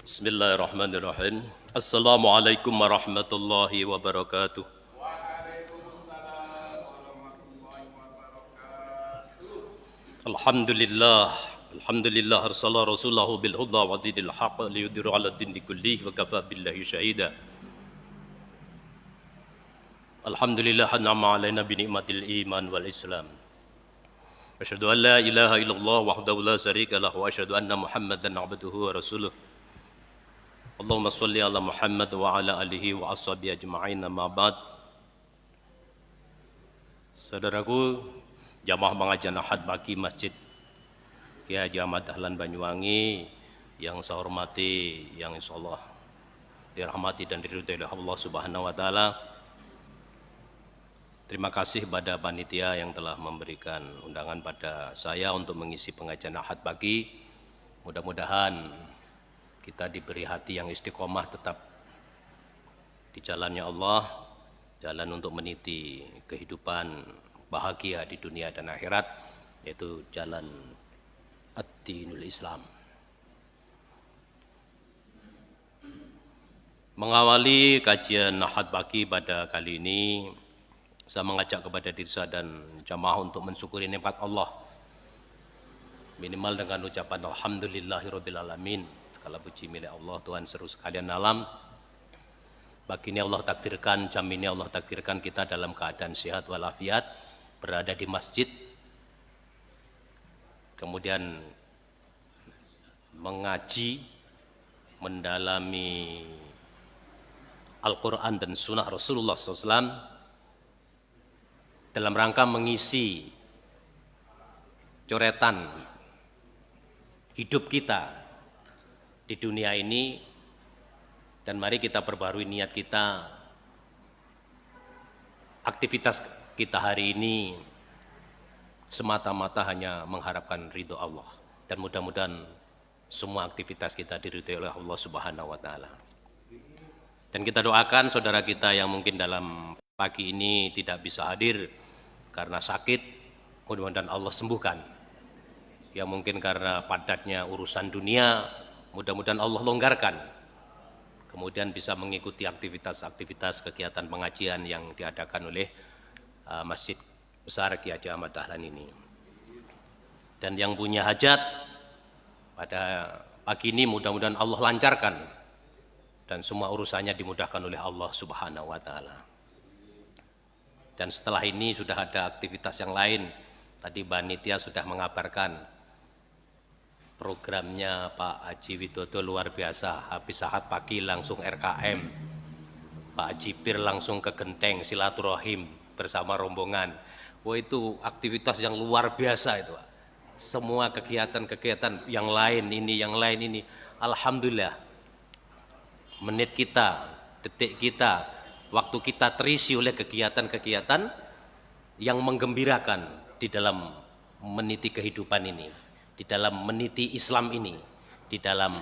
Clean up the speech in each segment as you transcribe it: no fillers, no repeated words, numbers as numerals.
Bismillahirrahmanirrahim. Assalamualaikum warahmatullahi wabarakatuh. Alhamdulillah. Alhamdulillah arsala rasulahu bil huda wa dinil haqq liyudhhirahu 'ala ad-dini kullihi wa kafa billahi shahida. Alhamdulillah an'ama 'alaina bi ni'matil iman wal islam. Asyhadu an la ilaha illallah wahdahu la syarika lahu wa asyhadu anna Muhammadan 'abduhu wa rasuluh. Allahumma sholli ala Muhammad wa ala alihi wa ashabihi ajma'in, amma ba'd. Saudaraku, jamaah pengajian Ahad pagi Masjid Kiai Haji Ahmad Dahlan Banyuwangi yang saya hormati, yang insyaallah dirahmati dan diridhai oleh Allah Subhanahu wa taala. Terima kasih pada panitia yang telah memberikan undangan pada saya untuk mengisi pengajian Ahad pagi. Mudah-mudahan kita diberi hati yang istiqomah tetap di jalannya Allah, jalan untuk meniti kehidupan bahagia di dunia dan akhirat, yaitu jalan ad-dinul Islam. Mengawali kajian Ahad pagi pada kali ini, saya mengajak kepada diri saya dan jamaah untuk mensyukuri nikmat Allah, minimal dengan ucapan alhamdulillahirabbil alamin. Segala puji milik Allah, Tuhan seru sekalian alam. Pagi ini Allah takdirkan, jam ini Allah takdirkan kita dalam keadaan sehat walafiat, berada di masjid, kemudian mengaji, mendalami Al-Quran dan Sunnah Rasulullah SAW dalam rangka mengisi coretan hidup kita di dunia ini, dan mari kita perbarui niat kita, aktivitas kita hari ini semata-mata hanya mengharapkan ridho Allah, dan mudah-mudahan semua aktivitas kita diridhoi oleh Allah Subhanahu wa taala. Dan kita doakan saudara kita yang mungkin dalam pagi ini tidak bisa hadir karena sakit, mudah-mudahan Allah sembuhkan. Yang mungkin karena padatnya urusan dunia, mudah-mudahan Allah longgarkan, kemudian bisa mengikuti aktivitas-aktivitas kegiatan pengajian yang diadakan oleh Masjid Besar Kiai Haji Ahmad Dahlan ini. Dan yang punya hajat pada pagi ini, mudah-mudahan Allah lancarkan dan semua urusannya dimudahkan oleh Allah Subhanahu wa taala. Dan setelah ini sudah ada aktivitas yang lain. Tadi panitia sudah mengabarkan programnya Pak Haji Widodo luar biasa. Habis Ahad pagi langsung RKM, Pak Haji Pir langsung ke Genteng silaturahim bersama rombongan. Wah, itu aktivitas yang luar biasa itu, Pak. Semua kegiatan-kegiatan yang lain ini, alhamdulillah, menit kita, detik kita, waktu kita terisi oleh kegiatan-kegiatan yang menggembirakan di dalam meniti kehidupan ini, di dalam meniti Islam ini, di dalam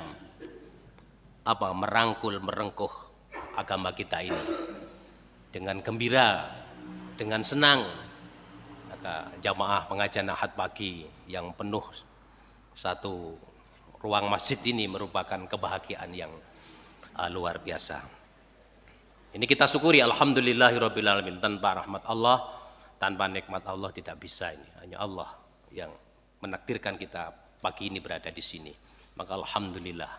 merangkul, merengkuh agama kita ini. Dengan gembira, dengan senang, maka jamaah pengajian Ahad pagi yang penuh satu ruang masjid ini merupakan kebahagiaan yang luar biasa. Ini kita syukuri, alhamdulillahirabbil alamin. Tanpa rahmat Allah, tanpa nikmat Allah tidak bisa ini. Hanya Allah yang menakdirkan kita pagi ini berada di sini. Maka alhamdulillah,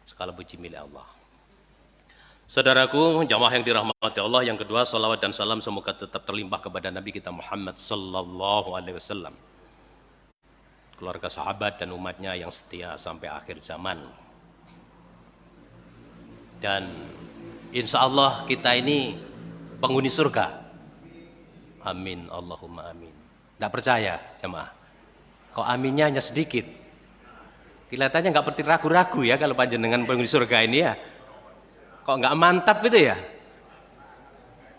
segala puji milik Allah. Saudaraku, jamaah yang dirahmati Allah, yang kedua, salawat dan salam semoga tetap terlimpah kepada Nabi kita Muhammad sallallahu alaihi wasallam, keluarga, sahabat dan umatnya yang setia sampai akhir zaman. Dan insya Allah kita ini penghuni surga. Amin, Allahumma amin. Tidak percaya jamaah? Kok aminnya hanya sedikit? Kelihatannya nggak seperti ragu-ragu ya kalau panjenengan penghuni surga ini ya. Kok nggak mantap itu ya?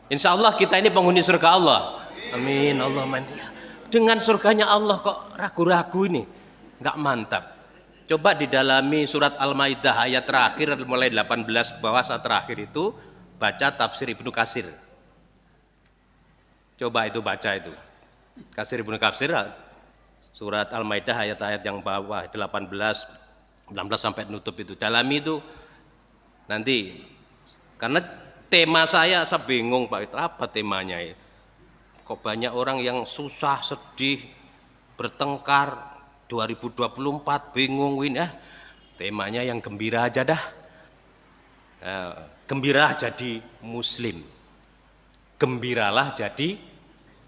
Insya Allah kita ini penghuni surga Allah. Amin, Allahumma amin. Dengan surganya Allah kok ragu-ragu ini? Nggak mantap. Coba didalami surat Al-Maidah ayat terakhir mulai 18 bawah saat terakhir itu, baca tafsir Ibnu Katsir. Coba itu baca itu. Katsir Ibnu Katsir surat Al-Maidah ayat-ayat yang bawah 18 19 sampai nutup itu. Dalami itu nanti, karena tema saya bingung Pak, itu apa temanya ya? Kok banyak orang yang susah, sedih, bertengkar, 2024 bingung Win ya. Temanya yang gembira aja dah. Gembira jadi muslim. Gembiralah jadi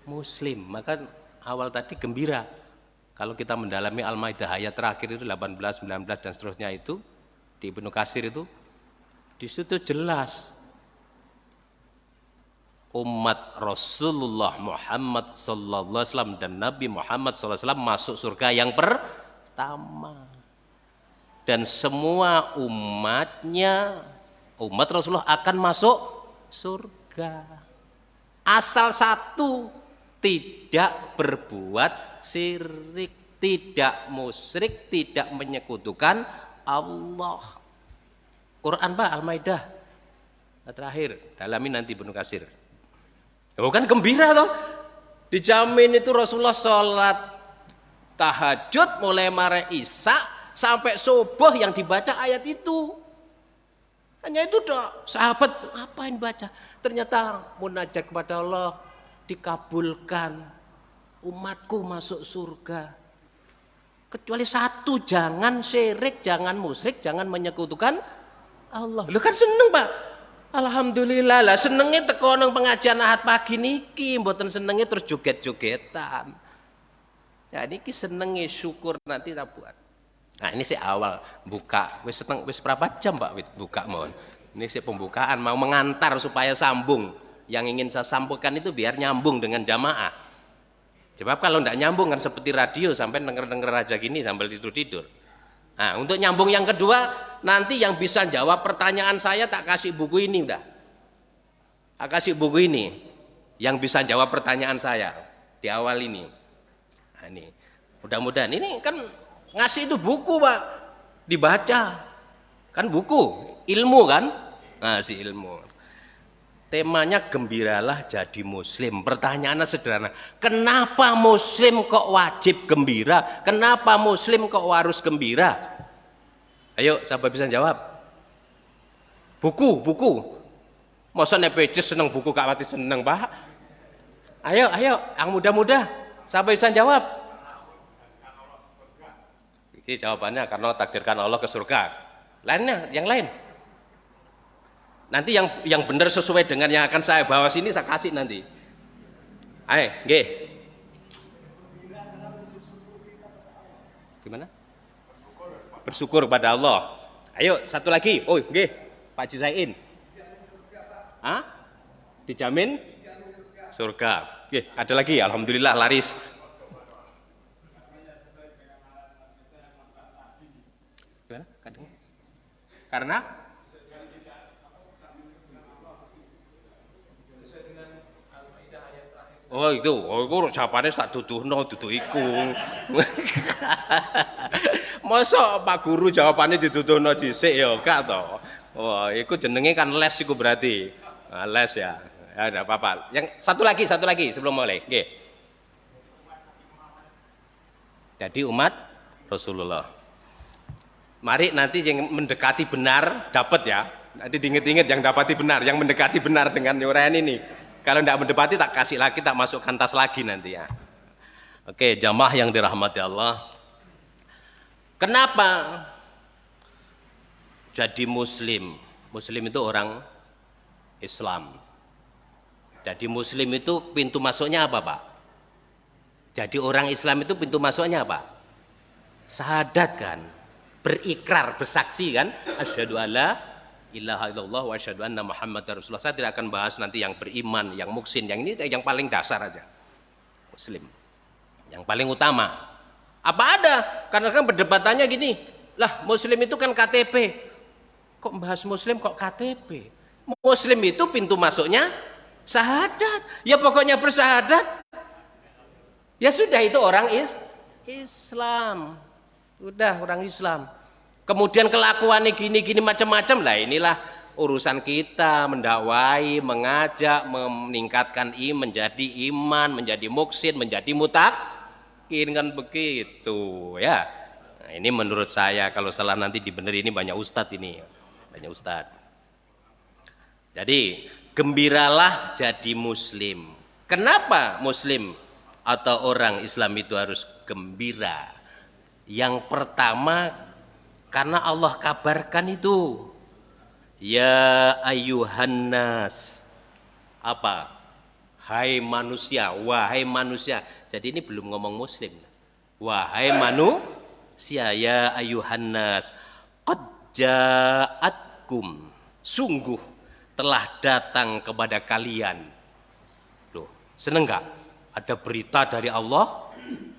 muslim. Maka awal tadi gembira. Kalau kita mendalami Al-Maidah ayat terakhir itu 18, 19 dan seterusnya itu di Ibnu Katsir itu di situ jelas umat Rasulullah Muhammad sallallahu alaihi wasallam dan Nabi Muhammad sallallahu alaihi wasallam masuk surga yang pertama. Dan semua umatnya, umat Rasulullah akan masuk surga. Asal satu, tidak berbuat syirik, tidak musyrik, tidak menyekutukan Allah. Quran Pak, Al-Maidah terakhir, dalami nanti Ibnu Katsir. Bukan gembira toh, dijamin itu Rasulullah sholat tahajud mulai mare isya sampai subuh yang dibaca ayat itu. Hanya itu dok, sahabat apain baca? Ternyata munajat kepada Allah dikabulkan, umatku masuk surga. Kecuali satu, jangan syirik, jangan musyrik, jangan menyekutukan Allah. Lu kan seneng Pak. Alhamdulillah lah, senengnya teko nang pengajian Ahad pagi niki, mboten senengnya terus joget-jogetan. Ya niki senengnya syukur nanti tak buat. Nah ini sih awal buka, wis berapa jam Pak buka mohon. Ini sih pembukaan, mau mengantar supaya sambung. Yang ingin saya sampaikan itu biar nyambung dengan jamaah. Sebab kalau tidak nyambung kan seperti radio sampai denger-denger aja gini sambil tidur-tidur. Nah untuk nyambung yang kedua, nanti yang bisa jawab pertanyaan saya tak kasih buku ini udah. Tak kasih buku ini yang bisa jawab pertanyaan saya di awal ini. Nah ini mudah-mudahan ini kan ngasih itu buku Pak, dibaca kan buku ilmu kan, ngasih ilmu. Temanya gembiralah jadi muslim. Pertanyaannya sederhana, kenapa muslim kok wajib gembira? Kenapa muslim kok harus gembira? Ayo siapa bisa jawab? Buku masa NPC seneng buku gak mati seneng Pak? Ayo yang muda-muda siapa bisa jawab? Ini jawabannya karena takdirkan Allah ke surga. Lainnya, yang lain. Nanti yang benar sesuai dengan yang akan saya bawa sini saya kasih nanti. Ayo, nggih. Gimana? Bersyukur pada Allah. Ayo, satu lagi. Oh, nggih. Pak Jusain. Hah? Dijamin surga. Nggih, ada lagi. Alhamdulillah laris. Karena itu jawabannya tak duduhno dudu iku. Masa Pak Guru jawabannya diduduhno dhisik ya gak to. Oh, iku jenenge kan les iku berarti. Nah, les ya. Ya enggak apa-apa. Yang satu lagi sebelum mulai. Nggih. Jadi umat Rasulullah. Mari nanti yang mendekati benar dapat ya. Nanti diinget-inget yang dapati benar, yang mendekati benar dengan uraian ini. Kalau tidak mendekati tak kasih lagi, tak masukkan tas lagi nanti ya. Oke, jamaah yang dirahmati Allah. Kenapa jadi muslim? Muslim itu orang Islam. Jadi muslim itu pintu masuknya apa Pak? Jadi orang Islam itu pintu masuknya apa? Syahadat kan? Berikrar, bersaksi kan, asyhadu alla ilaha illallah wa asyhadu anna muhammadar rasulullah. Saya tidak akan bahas nanti yang beriman, yang muksin, yang ini yang paling dasar aja. Muslim. Yang paling utama. Apa ada? Karena kan perdebatannya gini, lah muslim itu kan KTP. Kok bahas muslim kok KTP? Muslim itu pintu masuknya syahadat. Ya pokoknya bersyahadat. Ya sudah itu orang Islam. Udah orang Islam. Kemudian kelakuannya gini-gini macam-macam lah, inilah urusan kita mendakwai, mengajak, meningkatkan menjadi iman, menjadi muksin, menjadi mutakin kan begitu ya. Nah, ini menurut saya, kalau salah nanti dibenerin, ini banyak ustadz ini. Banyak ustadz. Jadi, gembiralah jadi muslim. Kenapa muslim atau orang Islam itu harus gembira? Yang pertama, karena Allah kabarkan itu. Ya ayuhan nas. Apa? Hai manusia, wahai manusia. Jadi ini belum ngomong muslim. Wahai manusia, ya ayuhan nas, qad ja'atkum, sungguh telah datang kepada kalian. Loh, seneng gak? Ada berita dari Allah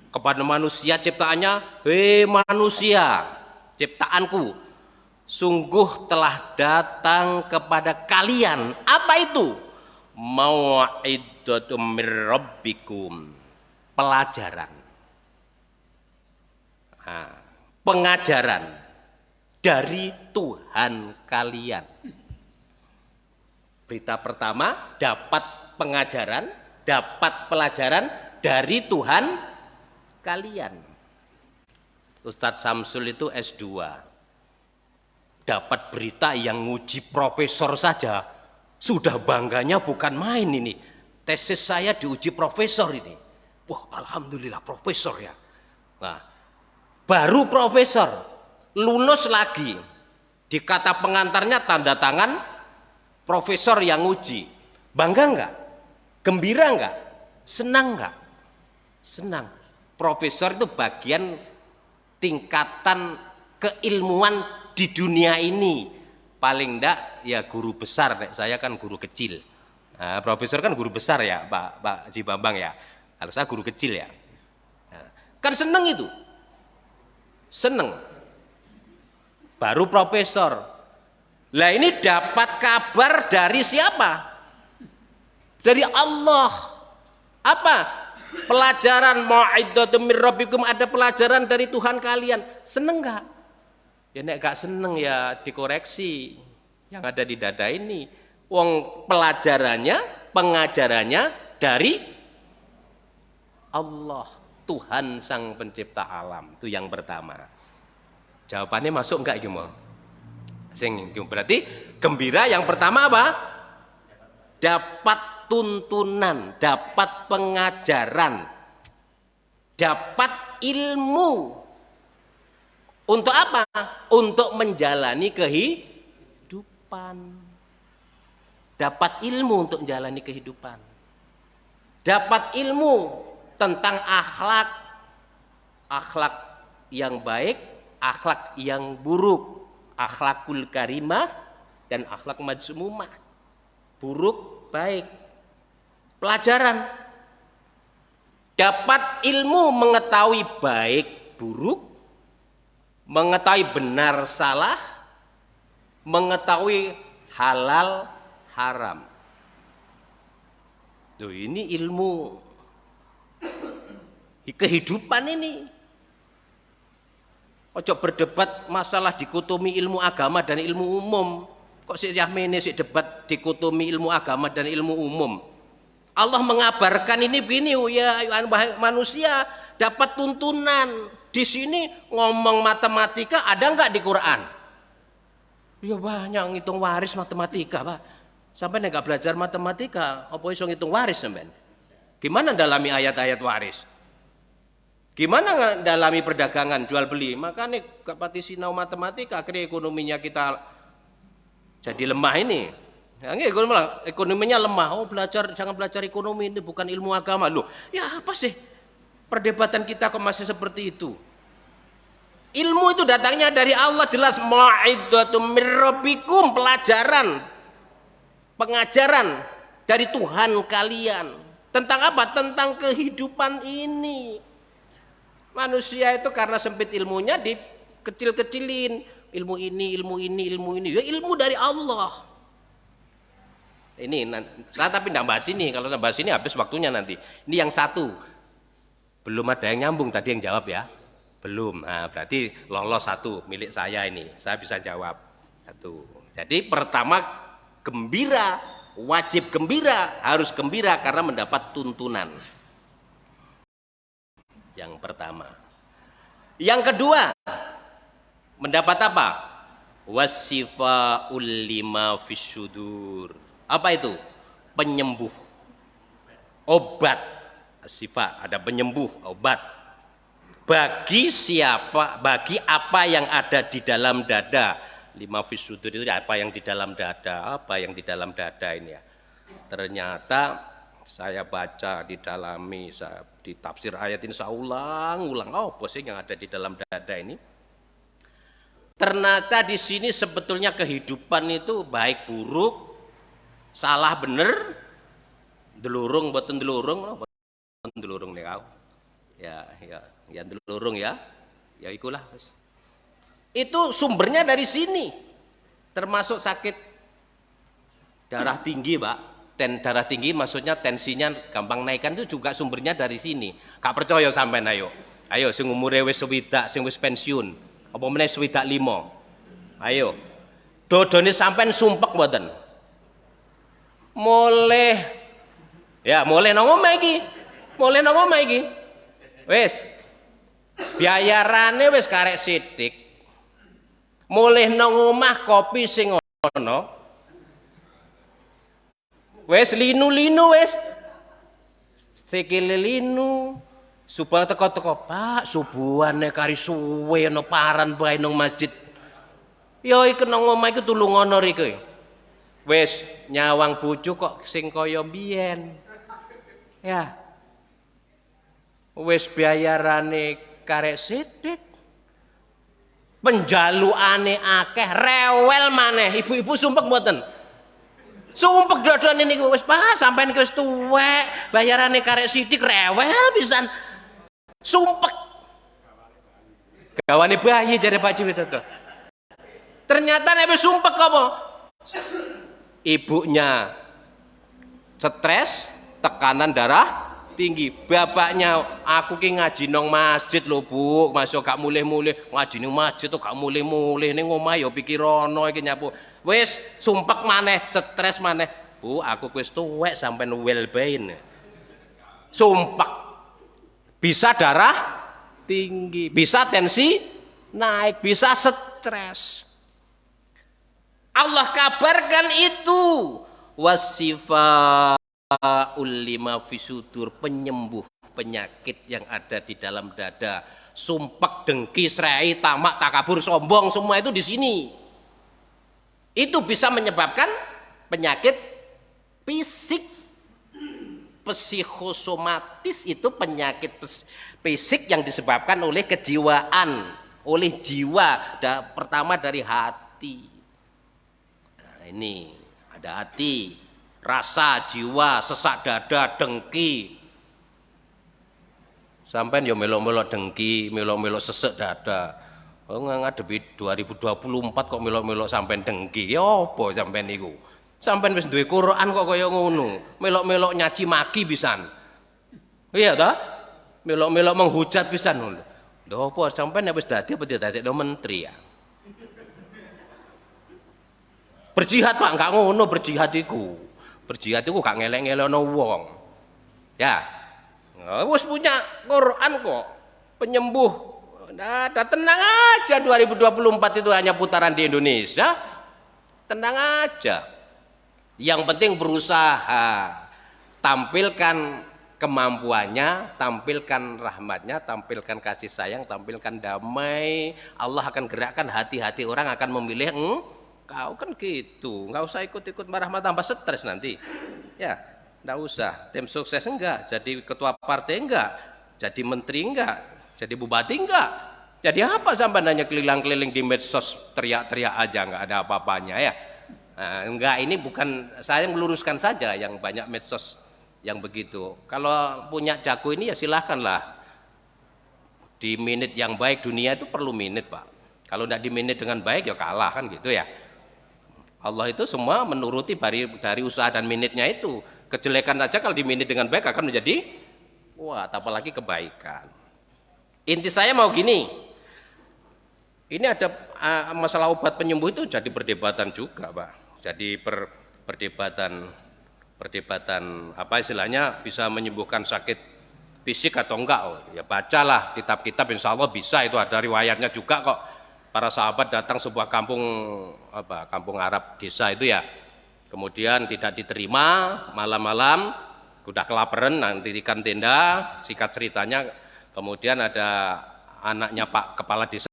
kepada manusia ciptaannya, hei manusia, ciptaanku, sungguh telah datang kepada kalian. Apa itu? Mau'idatum mir rabbikum, pelajaran. Nah, pengajaran dari Tuhan kalian. Berita pertama, dapat pengajaran, dapat pelajaran dari Tuhan kalian. Ustadz Samsul itu S2, dapat berita yang nguji profesor saja sudah bangganya bukan main ini. Tesis saya diuji profesor ini. Wah, alhamdulillah profesor ya. Nah, baru profesor, lulus lagi, di kata pengantarnya tanda tangan profesor yang uji. Bangga enggak? Gembira enggak? Senang enggak? Senang. Profesor itu bagian tingkatan keilmuan di dunia ini. Paling enggak ya guru besar, saya kan guru kecil. Nah, profesor kan guru besar ya, Pak Haji Bambang ya. Kalau saya guru kecil ya. Nah, kan seneng itu. Seneng, baru profesor. Lah ini dapat kabar dari siapa? Dari Allah. Apa? Pelajaran mau'idatum mir rabbikum, ada pelajaran dari Tuhan kalian. Seneng gak? Ya nek gak seneng ya dikoreksi. Yang ada di dada ini, wong pelajarannya, pengajarannya dari Allah, Tuhan sang pencipta alam. Itu yang pertama. Jawabannya masuk enggak gimana? Berarti gembira yang pertama apa? Dapat tuntunan, dapat pengajaran, dapat ilmu. Untuk apa? Untuk menjalani kehidupan. Dapat ilmu untuk menjalani kehidupan. Dapat ilmu tentang akhlak, akhlak yang baik, akhlak yang buruk, akhlakul karimah dan akhlak majmumah, buruk baik. Pelajaran, dapat ilmu mengetahui baik buruk, mengetahui benar salah, mengetahui halal haram. Tuh, ini ilmu kehidupan ini. Ojo berdebat masalah dikotomi ilmu agama dan ilmu umum. Kok si Yahmene si debat dikotomi ilmu agama dan ilmu umum. Allah mengabarkan ini begini, ya manusia dapat tuntunan. Di sini ngomong matematika ada enggak di Quran? Ya banyak ngitung waris matematika, Pak. Sampai enggak belajar matematika, apa iso ngitung waris sampean? Gimana dalami ayat-ayat waris? Gimana dalami perdagangan jual beli? Makanya gak pati sinau matematika, akhirnya ekonominya kita jadi lemah ini. Ekonominya lemah. Oh, jangan belajar ekonomi, ini bukan ilmu agama. Loh, ya apa sih perdebatan kita kok masih seperti itu? Ilmu itu datangnya dari Allah, jelas. Mau'idatum mir rabbikum, pelajaran, pengajaran dari Tuhan kalian. Tentang apa? Tentang kehidupan ini. Manusia itu karena sempit ilmunya dikecil-kecilin. Ilmu ini, ilmu ini, ilmu ini. Ya ilmu dari Allah. Ini, saya tapi tidak bahas ini. Kalau saya bahas ini habis waktunya nanti. Ini yang satu. Belum ada yang nyambung tadi yang jawab ya. Belum. Nah, berarti lolos satu milik saya ini. Saya bisa jawab. Satu. Jadi pertama gembira. Wajib gembira. Harus gembira karena mendapat tuntunan. Yang pertama. Yang kedua, Mendapat apa? Wasifaul lima fisyudur. Apa itu? Penyembuh. Obat. Sifat, ada penyembuh, obat. Bagi siapa? Bagi apa yang ada di dalam dada. Lima fisyudur itu apa yang di dalam dada? Apa yang di dalam dada ini ya? Ternyata saya baca, didalami, di tafsir ayat ini saya ulang-ulang. Oh, posisi yang ada di dalam dada ini. Ternyata di sini sebetulnya kehidupan itu baik buruk, salah bener, delurung boten delurung, boten delurung nih kau. Ya delurung ya. Ya ikulah. Itu sumbernya dari sini. Termasuk sakit darah tinggi, Pak. Darah tinggi maksudnya tensinya gampang naikkan itu juga sumbernya dari sini. Gak percaya sampean ayo. Ayo sing umure wis swidak, sing wis pensiun. Apa meneh swidak 5. Ayo. Dodone sampean sumpek mboten? Mulai nang omah iki. Mulai nang omah iki. Wis. Biayarane wis karek sithik. Mulai nang omah kopi sing ono. Wis linu-linu wis. Sikile linu. Supaya teko-teko, Pak, subuhane kari suwe ana paran bae nang masjid. Ya iki nang omah iku tulungono riko. Wis nyawang bojo kok sing kaya mbiyen. Ya. Wis bayarane karek sithik. Penjalukane akeh, rewel maneh. Ibu-ibu sumpek mboten? Sumpek dodone niku wis Pak, sampean iki wis tuwek, bayarane karek sithik rewel pisan. Sumpek. Gawane bayi jare Pak Widodo. Ternyata nek wis sumpek apa? Ibunya stres, tekanan darah tinggi. Bapaknya, aku ki ngaji nang masjid lho Bu, masuk gak mulih-mulih ngaji ning masjid tuh gak mulih-mulih ning omah ya pikirono iki nyapu. Wis sumpek maneh, stres maneh. Bu, aku wis tuwek sampean well bain. Sumpek. Bisa darah tinggi, bisa tensi naik, bisa stres. Allah kabarkan itu wasifaul lima fisudur, penyembuh penyakit yang ada di dalam dada. Sumpek, dengki, serai, tamak, takabur, sombong, semua itu di sini. Itu bisa menyebabkan penyakit fisik. Psikosomatis itu penyakit fisik yang disebabkan oleh kejiwaan, oleh jiwa. Pertama dari hati. Nah, ini ada hati, rasa, jiwa, sesak dada, dengki. Sampai yo melok-melok dengki, melok-melok sesek dada. Oh ngadepi 2024 kok melok-melok sampai dengki. Ya apa sampai niku? Sampai wis duwe Quran kok kaya ngono. Melok-melok nyaci maki pisan. Iya ta? Melok-melok menghujat pisan ngono. Lho apa sampai nek wis dadi apa didadekno menteri ya? Berjihad Pak, enggak ngono berjihad iku. Berjihad iku gak ngelek-ngelekno wong. Ya. Wis punya Quran kok. Penyembuh. Nah, tenang aja 2024 itu hanya putaran di Indonesia. Tenang aja. Yang penting berusaha, tampilkan kemampuannya, tampilkan rahmatnya, tampilkan kasih sayang, tampilkan damai. Allah akan gerakkan hati-hati orang akan memilih engkau kan gitu. Nggak usah ikut-ikut marah-marah tambah stres nanti. Ya, nggak usah. Tim sukses enggak, jadi ketua partai enggak, jadi menteri enggak, jadi bupati enggak. Jadi apa sampai nanya keliling-keliling di medsos teriak-teriak aja nggak ada apa-apanya ya. Nah, enggak, ini bukan saya meluruskan saja yang banyak medsos yang begitu. Kalau punya jago ini ya silahkanlah. Di menit yang baik dunia itu perlu menit Pak. Kalau tidak di menit dengan baik ya kalah kan gitu ya. Allah itu semua menuruti dari usaha dan menitnya itu. Kejelekan saja kalau di menit dengan baik akan menjadi apalagi kebaikan. Inti saya mau gini. Ini ada masalah obat penyembuh itu jadi perdebatan juga Pak. Jadi perdebatan apa istilahnya bisa menyembuhkan sakit fisik atau enggak. Ya bacalah kitab-kitab insya Allah bisa, itu ada riwayatnya juga kok. para sahabat datang sebuah kampung kampung Arab desa itu ya. Kemudian tidak diterima, malam-malam udah kelaparan, dirikan tenda, singkat ceritanya kemudian ada anaknya Pak Kepala Desa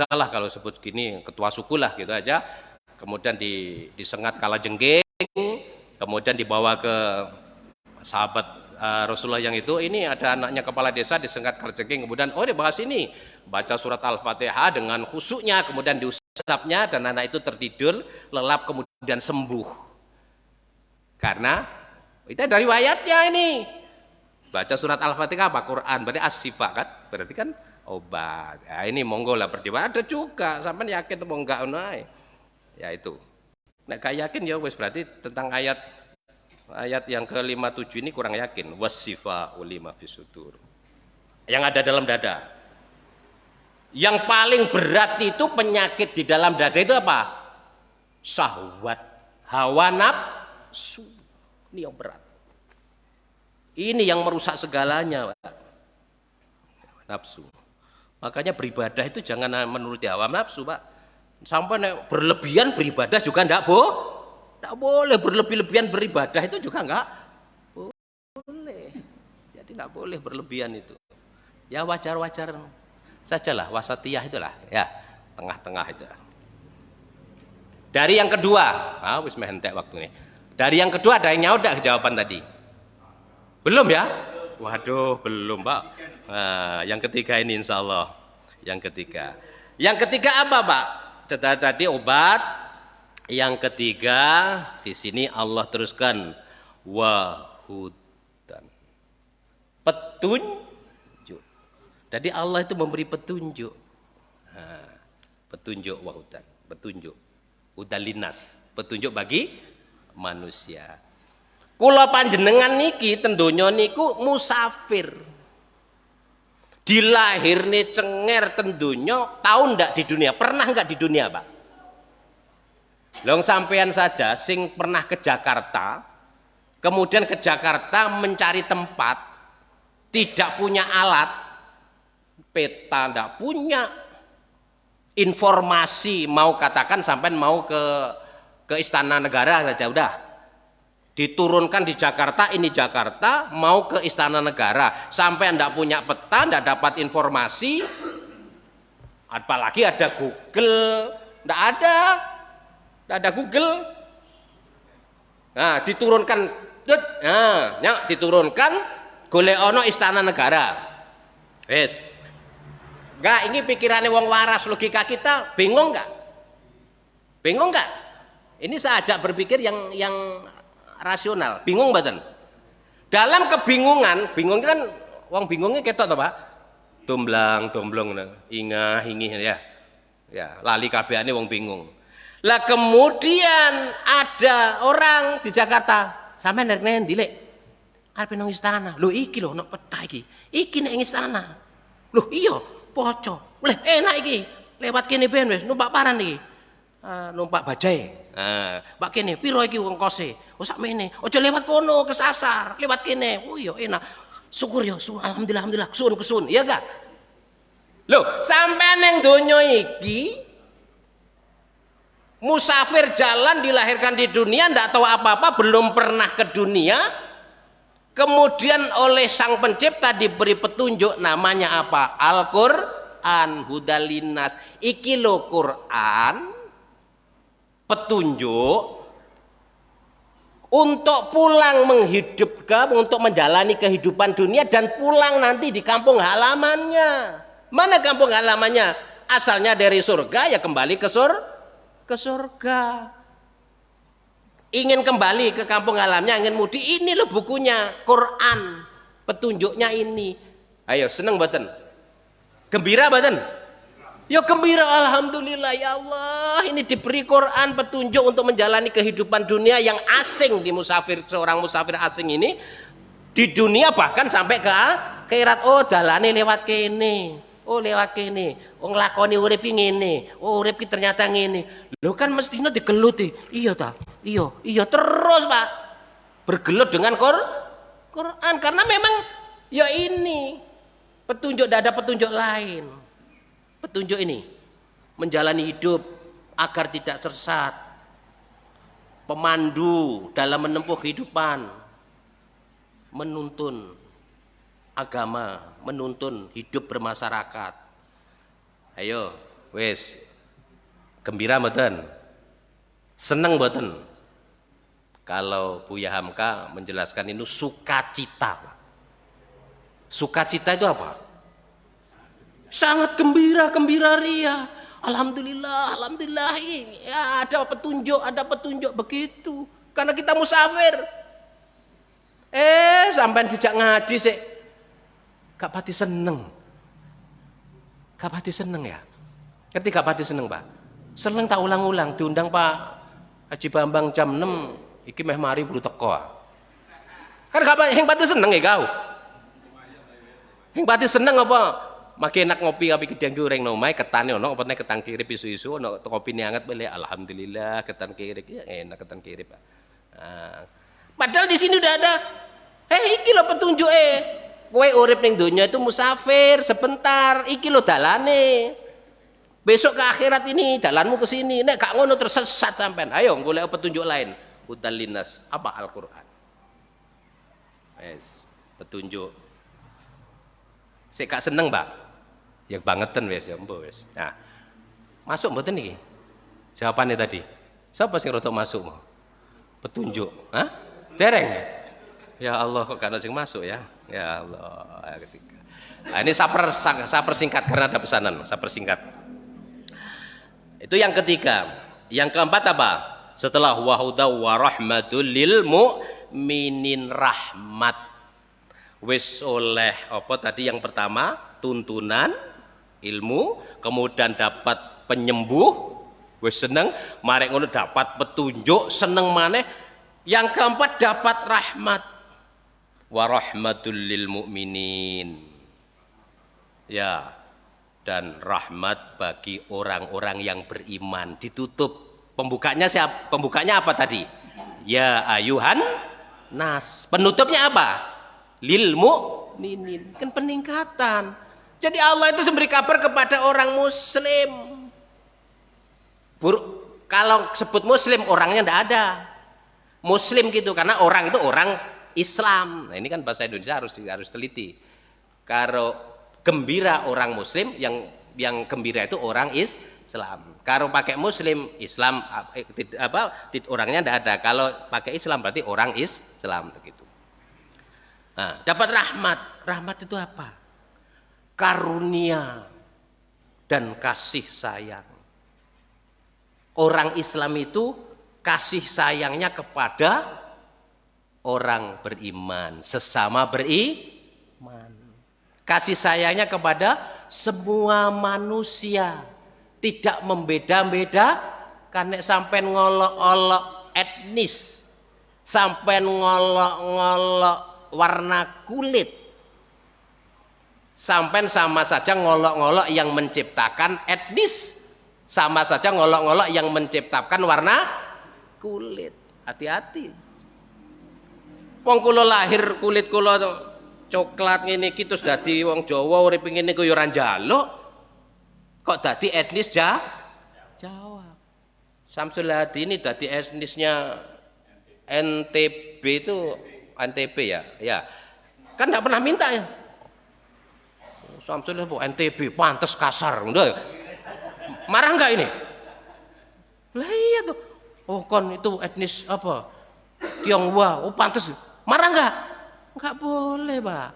lah kalau sebut gini, ketua suku lah gitu aja. Kemudian disengat kalajengking, kemudian dibawa ke sahabat Rasulullah yang itu, ini ada anaknya kepala desa disengat kalajengking, kemudian dia bahas ini, baca surat Al-Fatihah dengan khusyuknya, kemudian diusapnya dan anak itu tertidur lelap kemudian sembuh. Karena itu dari riwayatnya ini. Baca surat Al-Fatihah apa Quran, berarti as-sifat kan? Berarti kan obat. Ya, ini monggo lah perdebat ada juga, sampai yakin atau enggak naik. Ya itu. Nek gak yakin ya wis berarti tentang ayat yang ke-57 ini kurang yakin. Wasifa ulima fisudur. Yang ada dalam dada. Yang paling berat itu penyakit di dalam dada itu apa? Syahwat, hawa nafsu. Ini yang berat. Ini yang merusak segalanya, Pak. Nafsu. Makanya beribadah itu jangan menuruti hawa nafsu, Pak. Sampai berlebihan beribadah juga enggak boleh. Berlebih-lebihan beribadah itu juga enggak boleh. Jadi enggak boleh berlebihan itu. Ya wajar-wajar sajalah, wasatiyah itulah, ya, tengah-tengah itu. Dari yang kedua, wis mehentek waktu ini. Dari yang kedua ada yang nyaut jawaban tadi? Belum ya? Waduh, belum, Pak. Nah, yang ketiga ini insya Allah. Yang ketiga. Yang ketiga apa, Pak? Setelah tadi obat. Yang ketiga di sini Allah teruskan wahudan. Petunjuk. Jadi Allah itu memberi petunjuk. Petunjuk wahudan. Petunjuk. Udalinas. Petunjuk bagi manusia. Kula panjenengan niki tendonya niku musafir. Dilahirne cenger tendonya, tahu ndak di dunia? Pernah nggak di dunia, Pak? Long sampean saja sing pernah ke Jakarta, kemudian ke Jakarta mencari tempat, tidak punya alat, peta ndak punya, informasi mau katakan sampean mau ke Istana Negara saja udah diturunkan di Jakarta, ini Jakarta mau ke Istana Negara, sampai ndak punya peta, ndak dapat informasi, apalagi ada Google, ndak ada Google. Nah diturunkan, diturunkan golek ono Istana Negara. Wes, enggak, ini pikirannya wong waras, logika kita bingung nggak? Bingung nggak? Ini saya ajak berpikir yang rasional. Bingung mboten? Dalam kebingungan, bingung kan wong bingungnya ketok to, Pak? Domblong, ingah-ingih ya. Ya, lali kabehane wong bingung. Lah kemudian ada orang di Jakarta, sampean nek endi, Lek? Arep nang istana. Lho iki lho nek peta iki. Iki nek istana. Lho iya, poco. Leh enak iki. Lewat kene ben wis numpak paran iki. Numpak bajai. Pak kene piro iki ongkose? Oh sakmene. Aja lewat kono kesasar, lewat kene. Oh iya enak. Syukur ya, alhamdulillah, kesun. Iya gak? Loh, sampean ning donya iki musafir jalan, dilahirkan di dunia, ndak tahu apa-apa, belum pernah ke dunia. Kemudian oleh Sang Pencipta diberi petunjuk, namanya apa? Al-Qur'an, hudalinas. Iki lho Quran, petunjuk untuk pulang menghidupkan, untuk menjalani kehidupan dunia dan pulang nanti di kampung halamannya. Mana kampung halamannya? Asalnya dari surga, ya kembali ke surga. Ingin kembali ke kampung halamannya, ingin mudik, ini loh bukunya, Quran, petunjuknya ini. Ayo, seneng mboten? Gembira mboten? Ya gembira, alhamdulillah, ya Allah, ini diberi Quran petunjuk untuk menjalani kehidupan dunia yang asing di seorang musafir asing ini di dunia, bahkan sampai ke akhirat. Oh dalane lewat kene, oh lewat kene, oh nglakoni urip ngene, oh urip ternyata ngene. Lho kan mestinya digeluti. Iya ta? Iya terus, Pak. Bergelut dengan Quran karena memang ya ini petunjuk, tidak ada petunjuk lain. Petunjuk ini menjalani hidup agar tidak tersesat, pemandu dalam menempuh kehidupan, menuntun agama, menuntun hidup bermasyarakat. Ayo, wes, gembira mboten? Seneng mboten? Kalau Buya Hamka menjelaskan itu sukacita. Sukacita itu apa? Sangat gembira, gembira ria. Alhamdulillah, alhamdulillah ini ya, ada petunjuk begitu. Karena kita musafir. Sampai dijak ngaji sih, gak pati seneng. Gak pati seneng ya. Ngerti gak pati seneng Pak? Seneng tak ulang-ulang. Diundang Pak Haji Bambang jam 6, iki meh mari buru teko. Kan gak pati seneng ya kau. Yang pati seneng apa? Makin enak ngopi gedang goreng nomai ketane ono opene ketan kirip isu-isu ono kopi hangat beli alhamdulillah ketan kirip ya enak ketan kirip Pak. Nah, padahal di sini udah ada iki lo petunjuk kowe urip ning donya itu musafir sebentar, iki lo dalane. Besok ke akhirat ini jalanmu ke sini. Nek gak ngono tersesat sampean. Ayo golek petunjuk lain. Hudal linnas apa Al-Qur'an. Petunjuk. Sik gak seneng, Pak. Ya bangetan wis ya mbok wis. Nah. Masuk mboten iki? Jawabannya tadi. Siapa sing rotok masuk mau? Petunjuk. Hah? Dereng. Ya Allah kok gak sing masuk ya. Ya Allah. Ketika. Nah, ini saya persingkat karena ada pesanan. Saya persingkat. Itu yang ketiga. Yang keempat apa? Setelah wahuda wa rahmatul lil mu'minin rahmat. Wis oleh apa tadi yang pertama? Tuntunan ilmu, kemudian dapat penyembuh, wis seneng, marek ngono dapat petunjuk, seneng maneh. Yang keempat dapat rahmat. Wa rahmatul lil mu'minin. Ya, dan rahmat bagi orang-orang yang beriman. Ditutup. Pembukanya siapa? Pembukanya apa tadi? Ya ayuhan nas. Penutupnya apa? Lil mu'minin. Kan peningkatan. Jadi Allah itu memberi kabar kepada orang muslim. Kalau sebut muslim orangnya tidak ada. Muslim gitu karena orang itu orang Islam. Nah, ini kan bahasa Indonesia harus teliti. Kalau gembira orang muslim, yang gembira itu orang Islam. Kalau pakai muslim Islam orangnya tidak ada. Kalau pakai Islam berarti orang Islam begitu. Nah, dapat rahmat. Rahmat itu apa? Karunia dan kasih sayang. Orang Islam itu kasih sayangnya kepada orang beriman, sesama beriman. Kasih sayangnya kepada semua manusia, tidak membeda-beda. Karena sampai ngolok-olok etnis, sampai ngolok-ngolok warna kulit, sampai sama saja ngolok-ngolok yang menciptakan etnis, sama saja ngolok-ngolok yang menciptakan warna kulit. Hati-hati. Wong kula lahir kulit kula coklat ngene iki terus dadi wong Jawa urip ngene kaya ora njaluk. Kok dadi etnis Jawa. Samsul Hadi ini dadi etnisnya NTB itu NTB ya. Ya. Kan enggak pernah minta ya. Samsul NTB pantes kasar. Udah. Marah enggak ini? Lah iya tuh. Oh kon itu etnis apa? Tionghoa. Oh pantes. Marah enggak? Enggak boleh, Pak.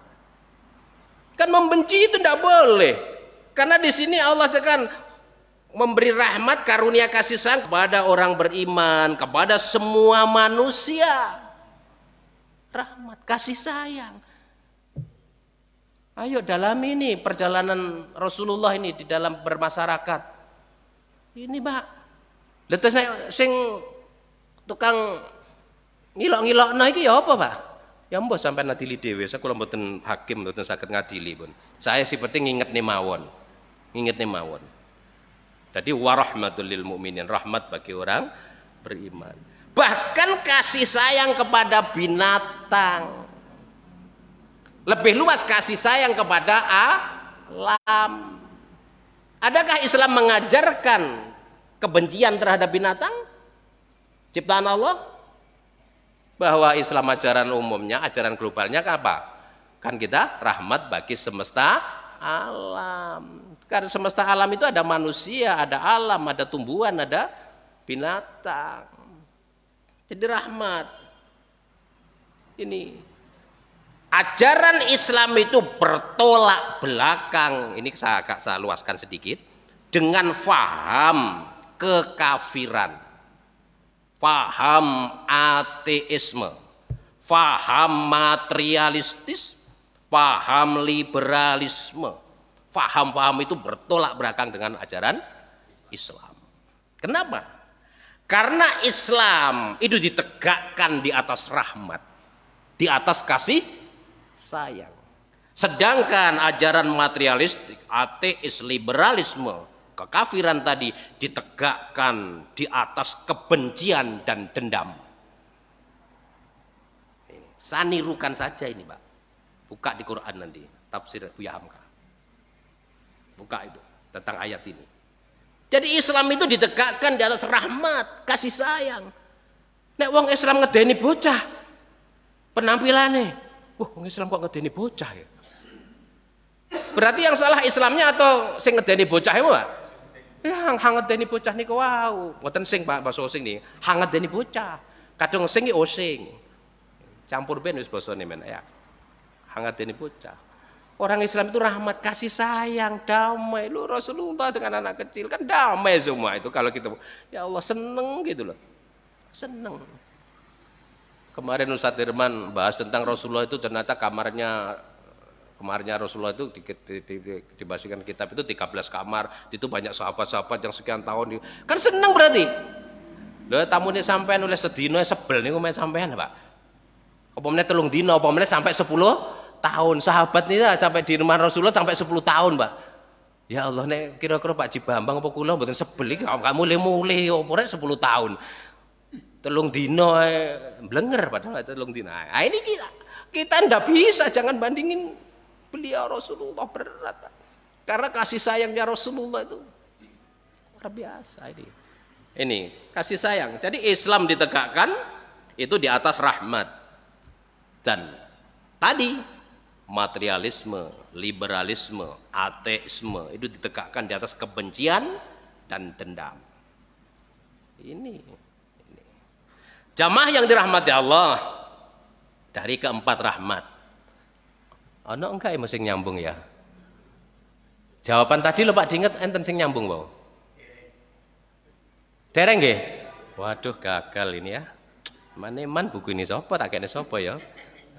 Kan membenci itu enggak boleh. Karena di sini Allah kan memberi rahmat, karunia kasih sayang kepada orang beriman, kepada semua manusia. Rahmat, kasih sayang. Ayo dalam ini perjalanan Rasulullah ini di dalam bermasyarakat. Ini, Pak. Letes sing tukang ngilok-ngilokno iki ya apa, Pak? Ya mbok sampai ngadili dhewe, saya kula mboten hakim, mboten saged ngadili pun. Saya sih penting ngingetne mawon. Ngingetne mawon. Jadi warahmatul lil mu'minin, rahmat bagi orang beriman. Bahkan kasih sayang kepada binatang. Lebih luas kasih sayang kepada alam. Adakah Islam mengajarkan kebencian terhadap binatang ciptaan Allah? Bahwa Islam ajaran umumnya, ajaran globalnya apa? Kan kita rahmat bagi semesta alam. Karena semesta alam itu ada manusia, ada alam, ada tumbuhan, ada binatang. Jadi rahmat. Ini ajaran Islam itu bertolak belakang. Ini saya luaskan sedikit dengan faham kekafiran, faham ateisme, faham materialistis, faham liberalisme. Faham-faham itu bertolak belakang dengan ajaran Islam. Kenapa? Karena Islam itu ditegakkan di atas rahmat, di atas kasih sayang. Sedangkan ajaran materialistik, ateis, liberalisme, kekafiran tadi ditegakkan di atas kebencian dan dendam. Saya nirukan saja ini, Pak. Buka di Quran nanti, tafsir Buya Hamka. Buka itu tentang ayat ini. Jadi Islam itu ditegakkan di atas rahmat, kasih sayang. Nek wong Islam ngedeni bocah, penampilannya, wong Islam kok ngedeni bocah ya? Berarti yang salah Islamnya atau sing ngedeni bocah itu, Pak? Ya, hang ngedeni bocah niku wau. Mboten sing Pak, basa sing nih, hang ngedeni bocah. Kadang sing iki osing. Campur ben wis basane men ya. Hang ngedeni bocah. Orang Islam itu rahmat, kasih sayang, damai. Lu Rasulullah dengan anak kecil kan damai semua itu. Kalau kita, ya Allah seneng gitu loh, seneng. Kemarin Ustadz Irman bahas tentang Rasulullah itu, ternyata kamarnya Rasulullah itu dibahaskan kitab itu 13 kamar. Itu banyak sahabat-sahabat yang sekian tahun. Kan seneng berarti. Loh tamunya sampean oleh sedino sebel nih umumnya sampean Pak. Apa meneh 3 dino, apa meneh sampai 10 tahun. Sahabat nih sampai di rumah Rasulullah sampai 10 tahun, Pak. Ya Allah, nek kira-kira Pak Ji Bambang apa kula mboten sebel iki kamu mulai apa rek 10 tahun. 3 dino blenger padahal 3 dino. Nah, ini kita ndak bisa, jangan bandingin beliau Rasulullah, berat. Karena kasih sayangnya Rasulullah itu luar biasa ini. Ini kasih sayang. Jadi Islam ditegakkan itu di atas rahmat. Dan tadi materialisme, liberalisme, ateisme itu ditegakkan di atas kebencian dan dendam. Ini. Jamaah yang dirahmati Allah, dari keempat rahmat. Ono enggak ya mesti nyambung ya? Jawaban tadi lho Pak diinget enten sing nyambung wae. Dereng nggih? Waduh gagal ini ya. Maneman buku ini sapa tak kene sapa ya?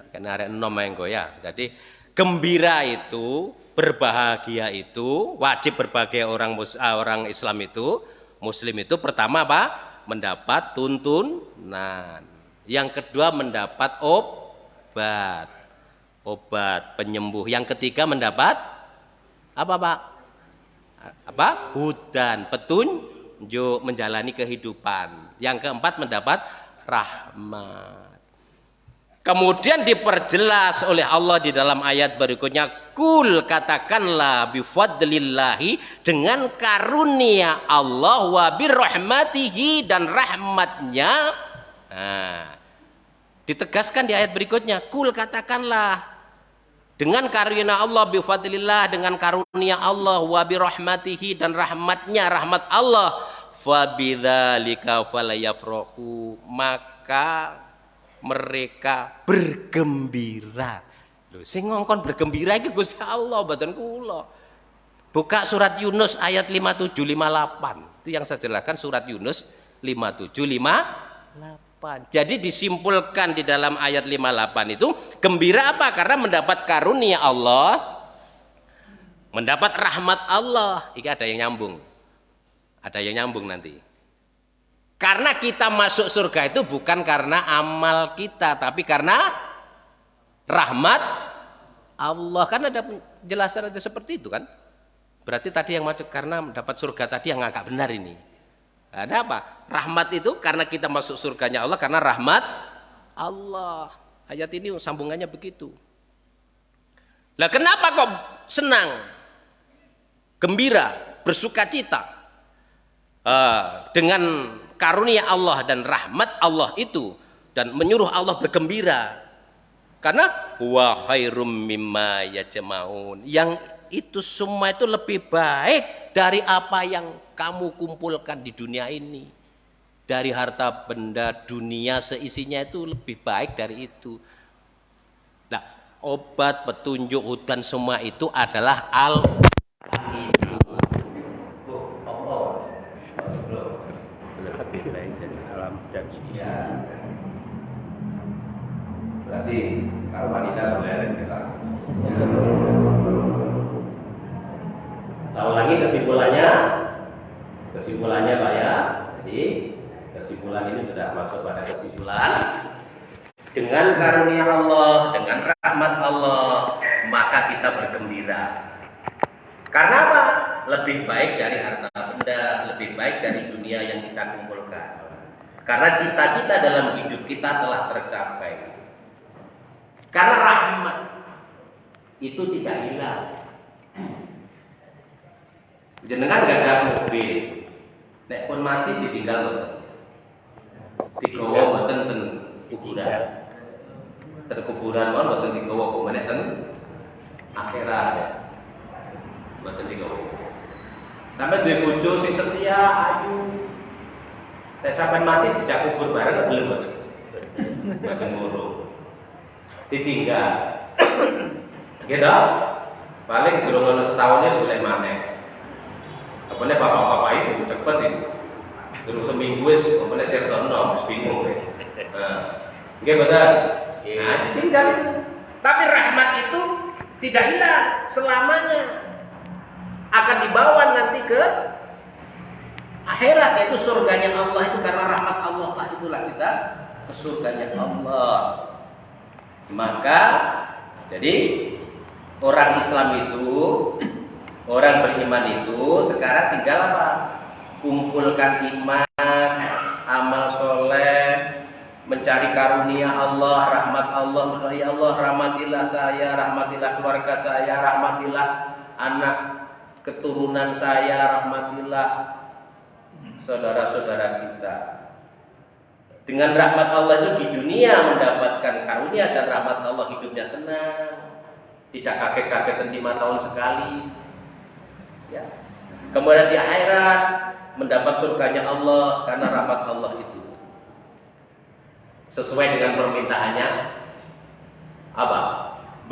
Kena arek enom engko ya. Jadi gembira itu, berbahagia itu, wajib berbahagia orang Islam itu, Muslim itu pertama apa? Mendapat tuntunan. Yang kedua mendapat obat penyembuh. Yang ketiga mendapat apa Pak? Apa? Hudan, petunjuk menjalani kehidupan. Yang keempat mendapat rahmat. Kemudian diperjelas oleh Allah di dalam ayat berikutnya, kul katakanlah bifadlillahi, dengan karunia Allah, wa birrahmatihi, dan rahmatnya. Nah, ditegaskan di ayat berikutnya, kul katakanlah dengan karunia Allah, bifadlillah, dengan karunia Allah, wa birrahmatihi, dan rahmatnya, rahmat Allah, fabidzalika falayafrahu, maka mereka bergembira. Lho, sing ngongkon bergembira iki Gusti Allah, mboten kula. Buka surat Yunus ayat 57 58. Itu yang saya jelaskan, surat Yunus 57 58. Jadi disimpulkan di dalam ayat 58 itu gembira apa? Karena mendapat karunia Allah, mendapat rahmat Allah. Iki ada yang nyambung. Ada yang nyambung nanti. Karena kita masuk surga itu bukan karena amal kita, tapi karena rahmat Allah. Kan ada penjelasan ada seperti itu kan. Berarti tadi yang masuk karena mendapat surga tadi yang agak benar ini. Ada apa? Rahmat itu karena kita masuk surganya Allah, karena rahmat Allah. Ayat ini sambungannya begitu. Lah kenapa kok senang, gembira, bersukacita dengan karunia Allah dan rahmat Allah itu, dan menyuruh Allah bergembira, karena wa khairum mimma yajma'un, yang itu semua itu lebih baik dari apa yang kamu kumpulkan di dunia ini. Dari harta benda dunia seisinya itu lebih baik dari itu. Nah, obat, petunjuk, hudan semua itu adalah berarti kalau wanita boleh kita. Saya ulangi kesimpulannya Pak ya. Jadi kesimpulan ini sudah masuk pada kesimpulan. Dengan karunia Allah, dengan rahmat Allah, maka kita bergembira. Karena apa? Lebih baik dari harta benda, lebih baik dari dunia yang kita kumpulkan. Karena cita-cita dalam hidup kita telah tercapai. Karena rahmat itu tidak hilang. Jenengan gak ada mobil, nek pun mati ditinggal digawa mboten ten kuburan. Ten kuburan mon mboten digawa kok meneh ten akhirat. Mboten digawa. Sampai duwe bojo sing setia, ayu. Nek sampean mati dijak kubur bareng gak gelem mboten. Mboten ngoro. Ditinggal. Gitu. Paling durung ono setahunnya sudah maneh. Apane bapak-bapak itu cepet itu. Terus seminggu wis apane sertono wis bingung kowe. Nggih betul. Nah, ditinggal itu. Tapi rahmat itu tidak hilang selamanya. Akan dibawa nanti ke akhirat, yaitu surganya Allah itu, karena rahmat Allah lah itulah kita ke surganya Allah. Maka jadi orang Islam itu, orang beriman itu sekarang tinggal apa? Kumpulkan iman, amal soleh, mencari karunia Allah, rahmat Allah. Ya Allah, rahmatilah saya, rahmatilah keluarga saya, rahmatilah anak keturunan saya, rahmatilah saudara-saudara kita. Dengan rahmat Allah itu di dunia mendapatkan karunia dan rahmat Allah, hidupnya tenang, tidak kaget-kaget 5 tahun sekali. Ya. Kemudian di akhirat mendapat surganya Allah karena rahmat Allah itu. Sesuai dengan permintaannya apa?